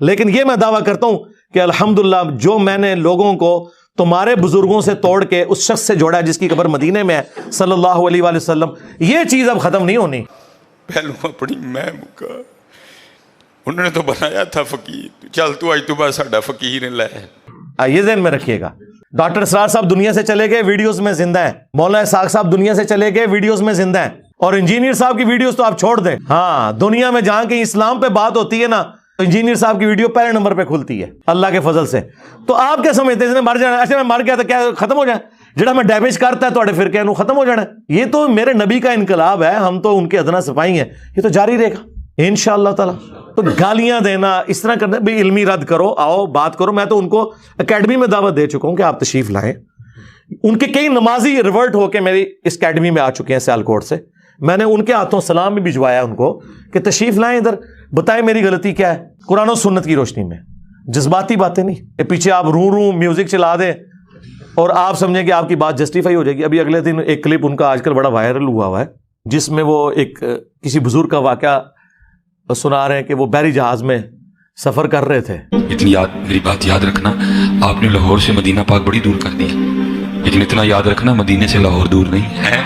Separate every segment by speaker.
Speaker 1: لیکن یہ میں دعویٰ کرتا ہوں کہ الحمدللہ جو میں نے لوگوں کو تمہارے بزرگوں سے توڑ کے اس شخص سے جوڑا ہے جس کی قبر مدینے میں ہے صلی اللہ علیہ وآلہ وسلم، یہ چیز اب ختم نہیں ہونی.
Speaker 2: پہلو اپنی میں مکا، انہوں نے تو بنایا تھا فقیر، چل تو آج تو بعد ساڈا فقیر لے.
Speaker 1: یہ ذہن میں رکھیے گا. ڈاکٹر اسرار صاحب دنیا سے چلے گئے، ویڈیوز میں زندہ ہیں. مولانا اسحاق صاحب دنیا سے چلے گئے، ویڈیوز میں زندہ ہیں. اور انجینئر صاحب کی ویڈیوز تو آپ چھوڑ دیں. ہاں، دنیا میں جہاں کہیں اسلام پہ بات ہوتی ہے نا، انجینئر صاحب کی ویڈیو پہلے نمبر پہ کھلتی ہے اللہ کے فضل سے. تو آپ کیا سمجھتے ہیں مر جانا؟ اچھا میں مر گیا تو کیا ختم ہو جائے؟ جڑا میں ڈیمیج کرتا ہے تھوڑے فرقے نو ختم ہو جانا ہے؟ یہ تو میرے نبی کا انقلاب ہے، ہم تو ان کے ادنا سپاہی ہیں، یہ تو جاری رہے گا انشاءاللہ تعالی. تو گالیاں دینا، اس طرح کرنا، بھی علمی رد کرو، آؤ بات کرو. میں تو ان کو اکیڈمی میں دعوت دے چکا ہوں کہ آپ تشریف لائیں. ان کے کئی نمازی ریورٹ ہو کے میری اس اکیڈمی میں آ چکے ہیں سیالکوٹ سے. میں نے ان کے ہاتھوں سلام بھی بھجوایا ان کو کہ تشریف لائیں ادھر، بتائیں میری غلطی کیا ہے قرآن و سنت کی روشنی میں. جذباتی باتیں نہیں کہ پیچھے آپ رو میوزک چلا دیں اور آپ سمجھیں کہ آپ کی بات جسٹیفائی ہو جائے گی. ابھی اگلے دن ایک کلپ ان کا آج کل بڑا وائرل ہوا ہے جس میں وہ ایک کسی بزرگ کا واقعہ سنا رہے ہیں کہ وہ بحری جہاز میں سفر کر رہے تھے.
Speaker 3: اتنی میری بات یاد رکھنا، آپ نے لاہور سے مدینہ پاک بڑی دور کر دیا، لیکن اتنا یاد رکھنا مدینے سے لاہور دور نہیں ہے.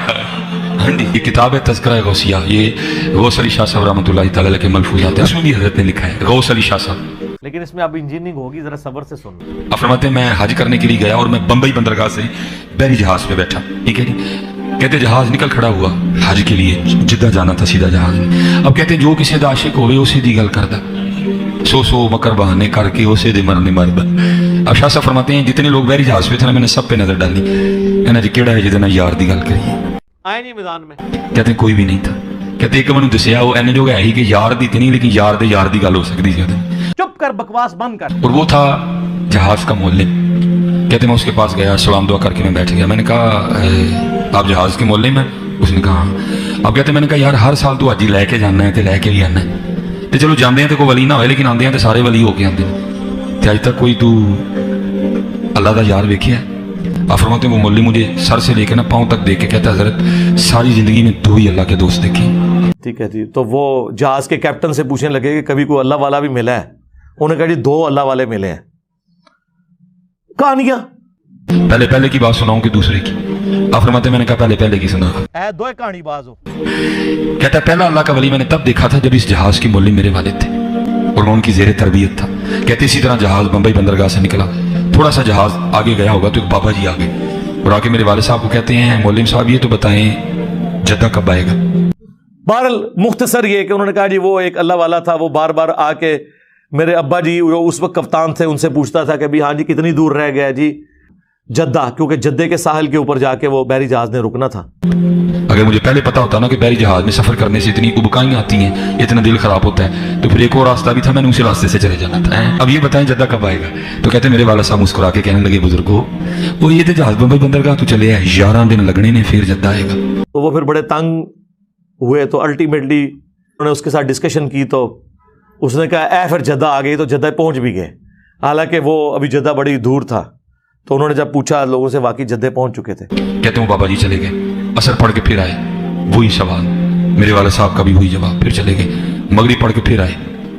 Speaker 3: یہ کتاب ہے تذکرہ غوثیہ، یہ غوث علی شاہ صاحب رحمۃ اللہ تعالی کے ملفوظات ہیں، اس میں بھی حضرت نے لکھا ہے غوث علی شاہ صاحب.
Speaker 1: لیکن اس میں اب انجینئرنگ ہوگی، ذرا صبر سے سن.
Speaker 3: آپ فرماتے ہیں میں حج کرنے کے لیے گیا اور میں بمبئی بندرگاہ سے بحری جہاز پہ بیٹھا، ٹھیک ہے جی. کہتے جہاز نکل کھڑا ہوا حج کے لیے، جدہ جانا تھا سیدھا جہاز میں. اب کہتے جو کسی دا عاشق ہوئے اسے دی گل کردا، سو مکر بہانے کر کے اسے دے مرنے مردا. اب شاہ صاحب فرماتے ہیں جتنے لوگ بحری جہاز پہ تھے نا میں نے سب پہ نظر ڈالی، کہنا جی کیڑا ہے جدنا یار دی گل کریے.
Speaker 1: آئے نہیں میدان میں.
Speaker 3: کہتے کوئی بھی نہیں تھا. کہتے ایک منو دسیا وہ اینے جو ہے ہی کہ یار دی تھی نہیں، لیکن یار دی گل ہو سکتی سی.
Speaker 1: چپ کر، بکواس بند کر.
Speaker 3: اور وہ تھا جہاز کا مولم. کہتے میں اس کے پاس گیا، سلام دعا کر کے میں بیٹھ گیا. میں نے کہا آپ جہاز کے مولم ہیں؟ اس نے کہا ہاں. اب کہتے میں نے کہا یار ہر سال تو حجی لے کے جانا ہے تے لے کے بھی آنا ہے، تے چلو جاندے ہیں تے کوئی ولی نہ ہوئے لیکن آندے ہیں تے سارے ولی ہو کے آندے ہیں، تے اج تک کوئی تو اللہ دا یار ویکھیا ہے؟ آپ فرماتے ہیں وہ مولوی مجھے سر سے لے کے نا پاؤں تک دیکھ کے کہتا ہے حضرت ساری زندگی میں 2 ہی اللہ کے دوست دیکھے.
Speaker 1: ٹھیک ہے جی. تو وہ جہاز کے کیپٹن سے پوچھنے لگے کہ کبھی کوئی اللہ والا بھی ملا ہے؟ انہوں نے کہا جی 2 اللہ والے ملے ہیں. کہانیاں
Speaker 3: پہلے کی بات سناؤں کہ دوسرے کی؟ آپ فرماتے ہیں میں نے کہا پہلے کی سنا.
Speaker 1: اے دو کہانی باز ہو.
Speaker 3: کہتا ہے پہلا اللہ کا ولی میں نے تب دیکھا تھا جب اس جہاز کی مولوی میرے والد تھے اور میں ان کی زیر تربیت تھا. کہتے اسی طرح جہاز بمبئی بندرگاہ سے نکلا، تھوڑا سا جہاز آگے گیا ہوگا تو ایک بابا جی آگے اور آ کے میرے والد صاحب کو کہتے ہیں مولوی صاحب یہ تو بتائیں جدہ کب آئے گا؟
Speaker 1: بہرحال مختصر یہ کہ انہوں نے کہا جی وہ ایک اللہ والا تھا، وہ بار بار آ کے میرے ابا جی جو اس وقت کپتان تھے ان سے پوچھتا تھا کہ ہاں جی کتنی دور رہ گیا جی جدہ، کیونکہ جدے کے ساحل کے اوپر جا کے وہ بحری جہاز نے رکنا تھا.
Speaker 3: اگر مجھے پہلے پتا ہوتا نا کہ بحری جہاز میں سفر کرنے سے اتنی ابکائیں آتی ہیں، اتنا دل خراب ہوتا ہے، تو پھر ایک اور راستہ بھی تھا، میں نے اسی راستے سے چلے جانا تھا. اب یہ بتائیں جدہ کب آئے گا؟ تو کہتے میرے والد صاحب مسکرا کے کہنے لگے بزرگو وہ یہ تو جہاز بمبئی بندرگاہ تو چلے 11 دن لگنے نے پھر جدہ آئے گا.
Speaker 1: تو وہ پھر بڑے تنگ ہوئے، تو الٹیمیٹلی انہوں نے اس کے ساتھ ڈسکشن کی تو اس نے کہا اے پھر جدہ آ گئی، تو جدہ پہنچ بھی گئے. حالانکہ وہ ابھی جدہ بڑی دور تھا. تو انہوں نے جب پوچھا لوگوں سے واقعی جدے پہنچ چکے تھے.
Speaker 3: کہتے ہیں بابا جی چلے گئے، عصر پڑھ کے پھر آئے، وہی سوال. میرے والد صاحب کا بھی وہی جواب. پھر چلے گئے، مغرب پڑھ کے پھر آئے،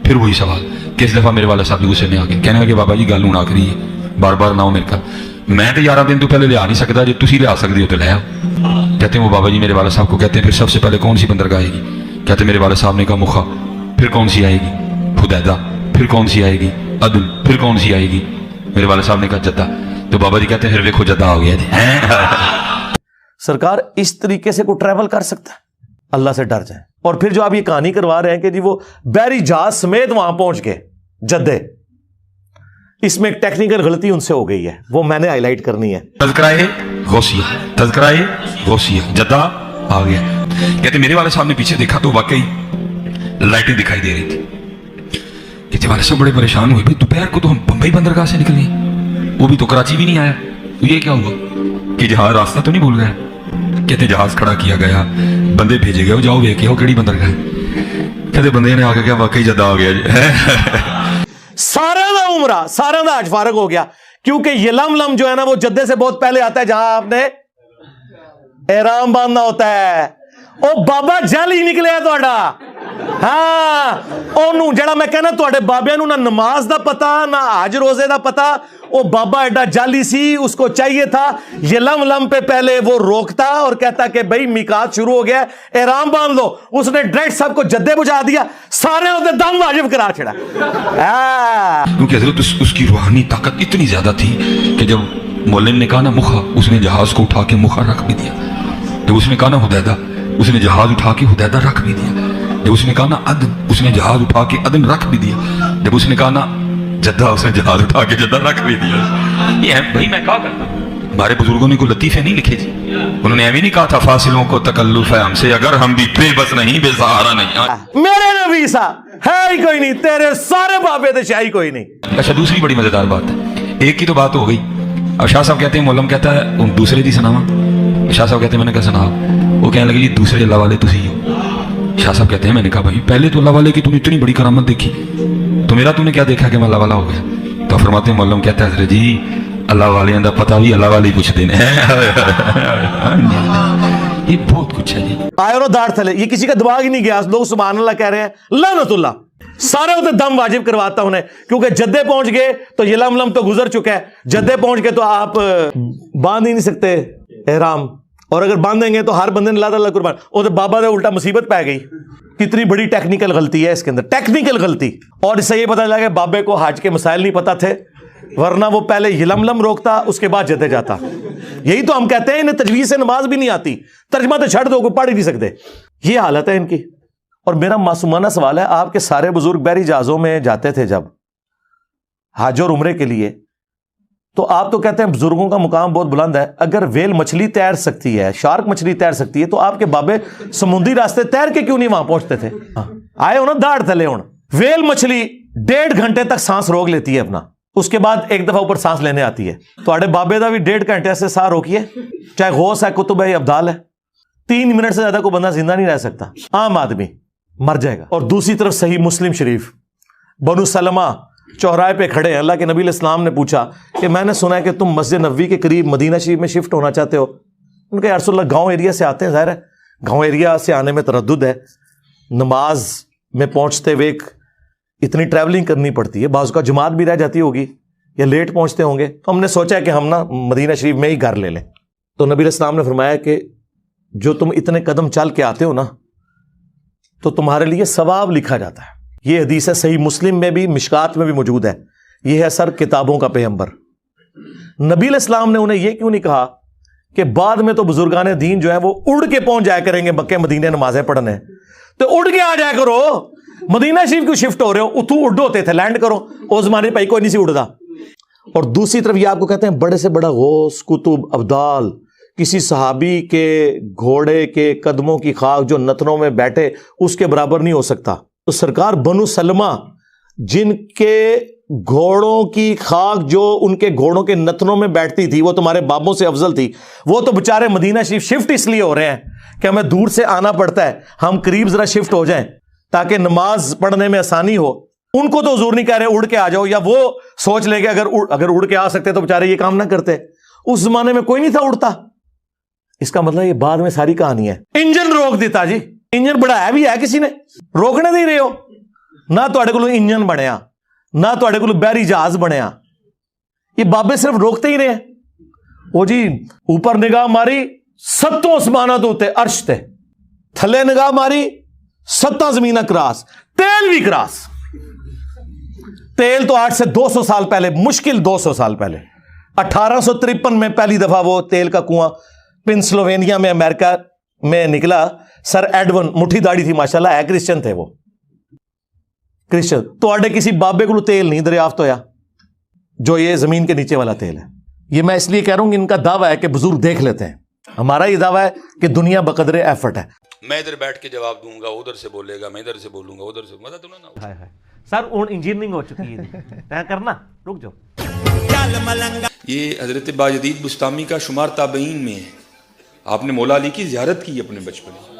Speaker 3: پھر وہی سوال. کس دفعہ میرے والد صاحب غصے میں آ گئے، کہنے لگے بابا جی گل ہوں آخری ہے، بار بار نہ ہو میرے کا، میں تو 11 دن تو پہلے لے آ نہیں سکتا، جو تسی لے آ سکتے ہو تو لے آؤ. کہتے ہیں وہ بابا جی میرے والد صاحب کو کہتے ہیں پھر سب سے پہلے کون سی بندرگاہ آئے گی؟ کہتے ہیں میرے والد صاحب نے کہا مخا. پھر کون سی آئے گی؟ حدیدہ. پھر کون سی آئے گی؟ عدن. پھر کون سی آئے گی؟ میرے والد صاحب نے کہا جدہ. تو بابا جی کہتے ہیں پھر دیکھو جدہ آ گیا جی.
Speaker 1: سرکار اس طریقے سے کوئی ٹریول کر سکتا ہے؟ اللہ سے ڈر جائیں. اور پھر جو آپ یہ کہانی کروا رہے ہیں کہ جی وہ بحری جہاز سمیت وہاں پہنچ گئے جدے، اس میں ایک ٹیکنیکل غلطی ان سے ہو گئی ہے، وہ میں نے ہائی لائٹ کرنی ہے.
Speaker 3: تذکرہ غوثیہ جدہ آ گیا. کہتے میرے والد صاحب نے پیچھے دیکھا تو واقعی لائٹیں دکھائی دے رہی تھی. کہتے والد صاحب بڑے پریشان ہوئے، دوپہر کو تو ہم بمبئی بندرگاہ سے نکلے، وہ بھی تو کراچی بھی نہیں آیا، تو یہ کیا ہوا کہ جہاز راستہ تو نہیں بھول گیا؟ کہتے جہاز کھڑا کیا گیا، بندے بھیجے گئے، جاؤ ویکھ کے آؤ کیڑی بندرگاہ. کہتے بندے نے آ کے کہا واقعی جدہ آ گیا جی.
Speaker 1: سارا دا عمرہ، سارا دا حج فارغ ہو گیا، کیونکہ یہ لم جو ہے نا وہ جدے سے بہت پہلے آتا ہے جہاں آپ نے احرام باندھنا ہوتا ہے. او بابا جل ہی نکلے تو ਹਾਂ ਉਹਨੂੰ ਜਿਹੜਾ ਮੈਂ ਕਹਿੰਦਾ ਤੁਹਾਡੇ ਬਾਬਿਆਂ ਨੂੰ ਨਾ ਨਮਾਜ਼ ਦਾ ਪਤਾ ਨਾ ਹਜ रोजे ਦਾ पता, वो बाबा एडा जाली सी, उसको चाहिए था ये लम पे पहले वो रोकता और कहता कि भाई मिकात शुरू हो गया, एहराम बांध लो। उसने डायरेक्ट सबको जद्दे बुझा दिया, सारे उसे दम वाजिब करा छड़ा।
Speaker 3: क्योंकि हजरत उसकी रूहानी ताकत इतनी ज्यादा थी कि जब मौलवी ने कहा ना मुखा, उसने जहाज को उठा के मुखा रख भी दिया। जब उसने कहा ना हुदैदा, उसने जहाज उठा के हुदैदा रख भी दिया। जब उसने कहा ना अदन, उसने जहाज उठा के अदन रख भी दिया। जब उसने कहा ना जद्दा, उसने जहाज उठा के जद्दा रख भी दिया। ये भाई मैं क्या करता, हमारे बुजुर्गों ने कोई लतीफे नहीं लिखे जी, उन्होंने ऐਵੇਂ नहीं कहा था फासिलों को तकल्लुफ है हमसे, अगर हम भी बेबस नहीं बेसहारा नहीं।
Speaker 1: मेरे नबी सा है ही कोई नहीं, तेरे सारे बाबे तो शाही कोई नहीं।
Speaker 3: अच्छा दूसरी बड़ी मजेदार बात है, एक की तो बात हो गई, अब शाह साहब कहते हैं मौलम कहता है दूसरे दी सुनावा, शाह साहब कहते हैं मैंने कहा सुना, वो कहने लगे जी दूसरे अल्लाह वाले तुसी हो। शाह साहब कहते हैं मैंने कहा भाई पहले तो अल्लाह वाले की तूने इतनी बड़ी करामत देखी, तो मेरा तूने क्या देखा कि मैं अल्लाह वाला हो गया। तो फरमाते हैं मौलम कहता है हजरत जी अल्लाह वाले का पता भी अल्लाह वाले पूछते हैं। ये बहुत कुछ है जी।
Speaker 1: आए और दाढ़ थले, ये किसी का दिमाग ही नहीं गया, लोग सुभान अल्लाह कह रहे हैं, लानतुल्लाह। सारे उसे दम वाजिब करवाता उन्हें, क्योंकि जद्दे पहुंच गए तो ये लम तो गुजर चुका है, जद्दे पहुंच गए तो आप बांध ही नहीं सकते एहराम, और अगर बांधेंगे तो हर बंदे ने अल्लाह ताला कुर्बान। और बाबा ने उल्टा मुसीबत पै गई। कितनी बड़ी टेक्निकल गलती है इसके अंदर, टेक्निकल गलती। और इससे ये पता लगा बाबे को हज के मसाइल नहीं पता थे, वरना वो पहले यलमलम रोकता उसके बाद जद्दे जाता। यही तो हम कहते हैं इन्हें तजवीज से नमाज भी नहीं आती, तर्जमा तो छड़ दो, कोई पढ़ ही नहीं सकते। ये हालत है इनकी। और मेरा मासूमाना सवाल है, आपके सारे बुजुर्ग बहरी जहाजों में जाते थे जब हज और उम्रे के लिए, तो आप तो कहते हैं बुजुर्गों का मुकाम बहुत बुलंद है। अगर वेल मछली तैर सकती है, शार्क मछली तैर सकती है, तो आपके बाबे समुद्री रास्ते तैर के क्यों नहीं वहां पहुंचते थे? आए हो ना दाढ़ थले हो। वेल मछली 1.5 घंटे तक सांस रोक लेती है अपना, उसके बाद एक दफा ऊपर सांस लेने आती है। तो आड़े बाबे का भी 1.5 घंटे से सांस रोकिए, चाहे गौस है, कुतुब है, अब्दाल है, 3 मिनट से ज्यादा कोई बंदा जिंदा नहीं रह सकता, आम आदमी मर जाएगा। और दूसरी तरफ सही मुस्लिम शरीफ, बनु सलमा चौराहे पे खड़े हैं, अल्लाह के नबी इस्लाम ने पूछा कि मैंने सुना है कि तुम मस्जिद नबवी के करीब मदीना शरीफ में शिफ्ट होना चाहते हो। उनके या रसूलल्लाह गांव एरिया से आते हैं, ज़ाहिर है गांव एरिया से आने में तरद्दुद है, नमाज में पहुंचते हुए इतनी ट्रैवलिंग करनी पड़ती है, बाज़ का जमात भी रह जाती होगी या लेट पहुंचते होंगे, तो हमने सोचा कि हम ना मदीना शरीफ में ही घर ले लें। तो नबी इस्लाम ने फरमाया कि जो तुम इतने कदम चल के आते हो ना, तो तुम्हारे लिए सवाब लिखा जाता है। ये हदीस है सही मुस्लिम में भी, मिशकात में भी मौजूद है। ये है सर किताबों का पैगंबर। नबी इस्लाम ने उन्हें यह क्यों नहीं कहा कि बाद में तो बुजुर्गान दीन जो है वो उड़ के पहुंच जाया करेंगे मक्के मदीने नमाजें पढ़ने, तो उड़ के आ जाया करो, मदीना शरीफ क्यों शिफ्ट हो रहे हो? उतू उड़ होते थे, लैंड करो। उस जमाने भाई कोई नहीं सी उड़दा। और दूसरी तरफ ये आपको कहते हैं बड़े से बड़ा गौस, कुतुब, अब्दाल, किसी सहाबी के घोड़े के कदमों की खाक जो नतनों में बैठे उसके बराबर नहीं हो सकता। तो सरकार बनु सलमा जिनके घोड़ों की खाक जो उनके घोड़ों के नतनों में बैठती थी वो तुम्हारे बाबों से अफजल थी। वो तो बेचारे मदीना शरीफ शिफ्ट इसलिए हो रहे हैं कि हमें दूर से आना पड़ता है, हम करीब जरा शिफ्ट हो जाएं ताकि नमाज पढ़ने में आसानी हो। उनको तो हुजूर नहीं कह रहे उड़ के आ जाओ, या वो सोच लेंगे अगर उड़ के आ सकते तो बेचारे ये काम ना करते। उस जमाने में कोई नहीं था उड़ता। इसका मतलब ये बाद में सारी कहानी है। इंजन रोक देता जी, इंजन बढ़ाया भी है किसी ने, रोकने नहीं रहे हो ना, तुहाडे कोल इंजन बनया ना तुहाडे कोल बहरी जहाज बनया। ये बाबे सिर्फ रोकते ही रहे। वो जी ऊपर निगाह मारी 7 आसमाना तो उत्ते अर्श ते, थले निगाह मारी 7 जमीना क्रॉस, तेल भी क्रॉस। तेल तो आज से 200 साल पहले, मुश्किल 200 साल पहले 1853 में पहली दफा वो तेल का कुआं पेंसिल्वेनिया में अमेरिका में निकला। सर एडवन, मुट्ठी दाढ़ी थी माशाल्लाह, है क्रिश्चियन थे वो, क्रिश्चियन। तो आड़े किसी बाबे को तेल नहीं दरियाफ्त होया जो ये जमीन के नीचे वाला तेल है। ये मैं इसलिए कह रहा हूं कि इनका दावा है कि बुजुर्ग देख लेते हैं, हमारा ये दावा है कि दुनिया बकदरे एफर्ट है।
Speaker 2: मैं इधर बैठ के जवाब दूंगा, उधर से बोलेगा, मैं इधर से बोलूंगा, उधर से मजा तो ना।
Speaker 1: हाय हाय सर उन इंजीनियरिंग हो चुकी है क्या करना, रुक जाओ।
Speaker 2: ये हजरत बायजीद बुस्तामी का शुमार ताबईन में है। आपने मौला अली की ज़ियारत की अपने बचपन में,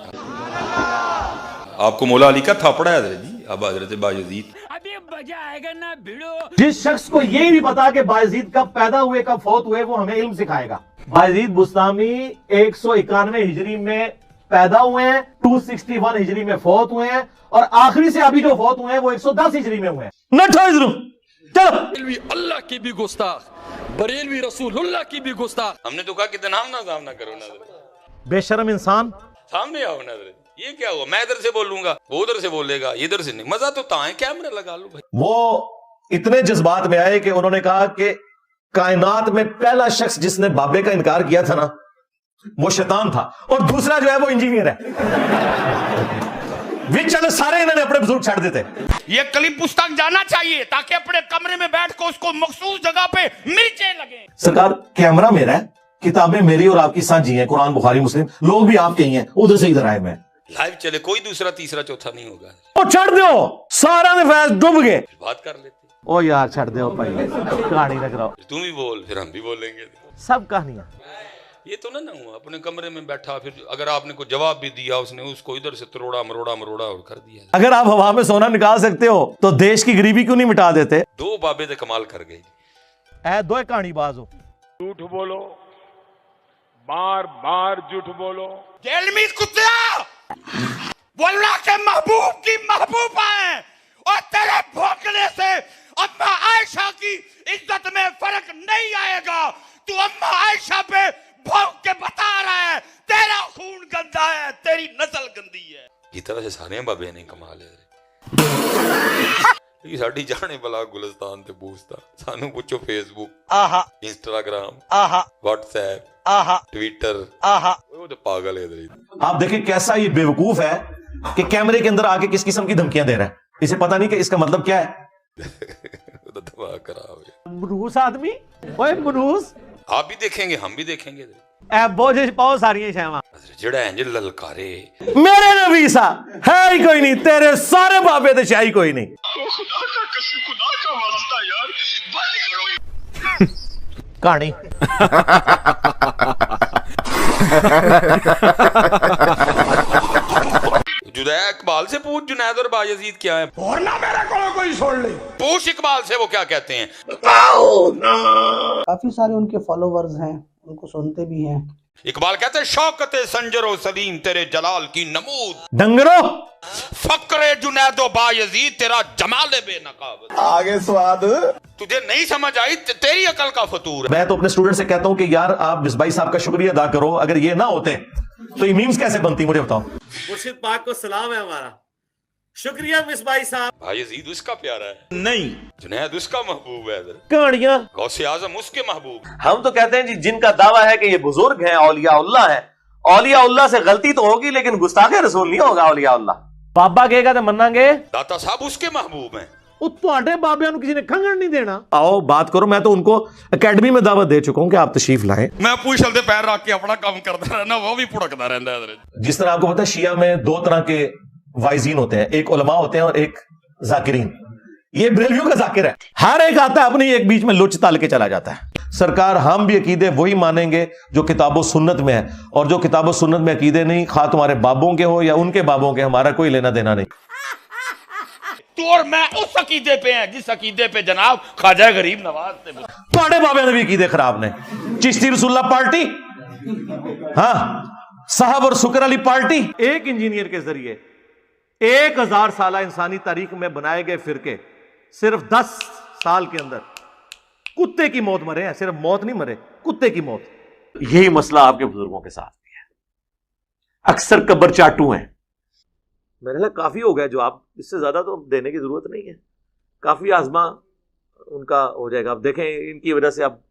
Speaker 2: आपको मौला अली का थापड़ा है हजरत जी। अब हजरत बायजीद,
Speaker 4: अभी मजा आएगा ना भिड़ो।
Speaker 1: जिस शख्स को ये नहीं पता कि बायजीद कब पैदा हुए कब फौत हुए, वो हमें इल्म सिखाएगा। बायजीद बुस्तामी 191 हिजरी में पैदा हुए हैं, 261 हिजरी में फौत हुए हैं, और आखिरी से अभी जो फौत हुए हैं वो 110 हिजरी में हुए हैं। न ठोइजरू चलो।
Speaker 5: बरेलवी अल्लाह की भी गुस्ताख, बरेलवी रसूलुल्लाह की भी गुस्ताख।
Speaker 2: हमने तो कहा कि नाम ना सामना करो नजर,
Speaker 1: बेशरम इंसान।
Speaker 2: सामने आओ नजर। ये क्या हुआ, मैं इधर से बोलूंगा वो उधर से बोलेगा, इधर से नहीं। मजा तो है, कैमरा लगा लो भाई।
Speaker 1: वो इतने जज्बात में आए कि उन्होंने कहा कि कायनात में पहला शख्स जिसने बाबे का इनकार किया था ना वो शैतान था, और दूसरा जो है वो इंजीनियर है। चलो सारे इन्होंने अपने बुजुर्ग छाड़ देते।
Speaker 6: ये क्लिप पुस्तक जाना चाहिए ताकि अपने कमरे में बैठ कर उसको मखसूस जगह पे मिर्चें लगे।
Speaker 1: सरकार कैमरा मेरा है, किताबें मेरी और आपकी साझी हैं, कुरान बुखारी मुस्लिम, लोग भी आपके ही हैं, उधर से इधर आए मैं।
Speaker 2: लाइव चले, कोई दूसरा तीसरा चौथा नहीं होगा।
Speaker 1: और छड़ दो सारा ने फैस डूब गए।
Speaker 2: बात कर लेते।
Speaker 1: ओ यार छड़ दो भाई, कहानी लग रहा हो।
Speaker 2: तुम ही बोल, फिर हम भी बोलेंगे।
Speaker 1: सब कहानियां
Speaker 2: ये तो ना हुआ, अपने कमरे में बैठा, फिर अगर आपने कोई जवाब भी दिया उसने उसको इधर से तरोड़ा मरोड़ा और कर दिया।
Speaker 1: अगर आप हवा में सोना निकाल सकते हो तो देश की गरीबी क्यों नहीं मिटा देते?
Speaker 2: दो बाबे तो कमाल कर गई।
Speaker 1: ऐ दो कहानी बाज हो।
Speaker 7: झूठ बोलो, बार बार झूठ बोलो।
Speaker 6: जेल में कुत्ता वो अल्लाह के महबूब की महबूबा है, और तेरे भोंकने से अम्मा आयशा की इज्जत में फर्क नहीं आएगा। तू अम्मा आयशा पे भौंक के बता रहा है तेरा खून गंदा है, तेरी नस्ल गंदी है।
Speaker 2: इस तरह से सारे बाबे ने कमाल है। साड़ी जाने वाला गुलिस्तान ते पूछता, सानू पूछो फेसबुक, इंस्टाग्राम, व्हाट्सएप, ट्विटर, वो तो पागल है।
Speaker 1: आप देखिए कैसा ये बेवकूफ है कि कैमरे के अंदर आके किस किस्म की धमकियां दे रहा है। इसे पता नहीं कि इसका मतलब क्या है।
Speaker 2: तो दिमाग खराब है।
Speaker 1: मनूस आदमी, ओए मनूस।
Speaker 2: आप भी देखेंगे, हम भी देखेंगे।
Speaker 1: ऐ बोझ पाओ सारियां शैवां
Speaker 2: जड़ा है ललकारे
Speaker 1: मेरे नबी सा है ही कोई नहीं, तेरे सारे बाबे तो शाही कोई नहीं।
Speaker 7: खुदा का वास्ता यार, बंद करो
Speaker 1: कहानी।
Speaker 2: जुदैर इकबाल से पूछ, जुनैद और बायजीद क्या है।
Speaker 6: और ना मेरे को कोई छोड़ ले।
Speaker 2: पूछ इकबाल से वो क्या कहते हैं।
Speaker 8: काफी सारे उनके फॉलोवर्स हैं, उनको सुनते भी हैं।
Speaker 2: इकबाल कहते हैं शौकत संजरो सलीम तेरे जलाल की नमूद,
Speaker 1: डंगरो
Speaker 2: फक्रे जुनैदो बायजीद तेरा जमाल बेनकाब।
Speaker 7: आगे स्वाद।
Speaker 2: तुझे नहीं समझ आई, तेरी अकल का फतूर है।
Speaker 1: मैं तो अपने स्टूडेंट से कहता हूं कि यार आप मिसबाई साहब का शुक्रिया अदा करो, अगर ये ना होते तो ये मीम्स कैसे बनती, मुझे बताओ।
Speaker 9: मुर्शिद पाक को सलाम है हमारा, शुक्रिया मिसबाई साहब।
Speaker 2: बायजीद उसका प्यारा है नहीं, जुनैद उसका महबूब है।
Speaker 1: कहानियां
Speaker 2: गौसे आजम उसके महबूब।
Speaker 1: हम तो कहते हैं जी जिनका दावा है कि ये बुजुर्ग है, औलिया उल्लाह है, औलिया उल्लाह से गलती तो होगी लेकिन गुस्ताखे रसूल नहीं होगा औलिया उल्लाह। बाबा कहेगा तो मन्नांगे।
Speaker 2: दाता साहब उसके महबूब हैं।
Speaker 1: बाबिया किसी ने खंगण नहीं देना। आओ बात करो, मैं तो उनको एकेडमी में दावत दे चुका हूं कि आप तशरीफ लाएं।
Speaker 6: मैं पूछल दे पैर रख के अपना काम करता रहना, वो भी पुड़कता रहता है।
Speaker 1: जिस तरह आपको पता है शिया में दो तरह के वाइजीन होते हैं, एक उलमा होते हैं और एक जाकिरीन। ये बरेलवियों का जाकिर है, हर एक आता है अपनी एक बीच में लुच ताल के चला जाता है। सरकार हम भी अकीदे वही मानेंगे जो किताबो सुन्नत में है, और जो किताबो सुन्नत में अकीदे नहीं, खा तुम्हारे बाबों के हो या उनके बाबों के, हमारा कोई लेना देना नहीं।
Speaker 6: तू और मैं उस अकीदे पे हैं जिस अकीदे पे जनाब ख्वाजा गरीब नवाज से
Speaker 1: थोड़े बाबे ने भी अकीदे खराब ने। चिश्ती रसूलुल्लाह पार्टी, हाँ साहब और शुक्र अली पार्टी। एक इंजीनियर के जरिए 1000 साल इंसानी तारीख में बनाए गए फिरके सिर्फ 10 साल के अंदर कुत्ते की मौत मरे हैं। सिर्फ मौत नहीं मरे, कुत्ते की मौत। यही मसला आपके बुजुर्गों के साथ भी है, अक्सर कब्र चाटू हैं। मैंने कहा काफी हो गया जो आप, इससे ज्यादा तो देने की जरूरत नहीं है, काफी आजमा उनका हो जाएगा। अब देखें इनकी वजह से, अब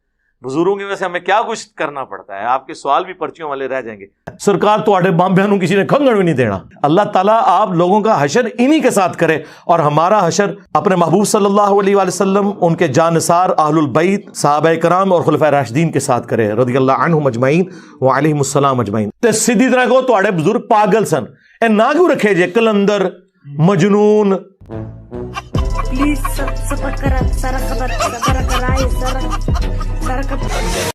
Speaker 1: बुजुर्गों की वजह से हमें क्या कुछ करना पड़ता है। आपके सवाल भी पर्चियों वाले रह जाएंगे। सरकार तो बांबिया किसी ने खंगण भी नहीं देना। अल्लाह ताला आप लोगों का हशर इन्हीं के साथ करे, और हमारा हशर अपने महबूब सल्लल्लाहु अलैहि वसल्लम, उनके जानसार अहलुल बैत, सहाबाए कराम और खुलफाए राशिदीन के साथ करे रज़ियल्लाहु अन्हुम अजमईन व अलैहिमुस्सलाम अजमईन। ते सीधी तरह को तुहाडे बुजुर्ग पागल सन, ए ना क्यों रखे जे कलंदर, मजनून।
Speaker 10: प्लीज सपोर्ट करा, सारा खबर करा, सारा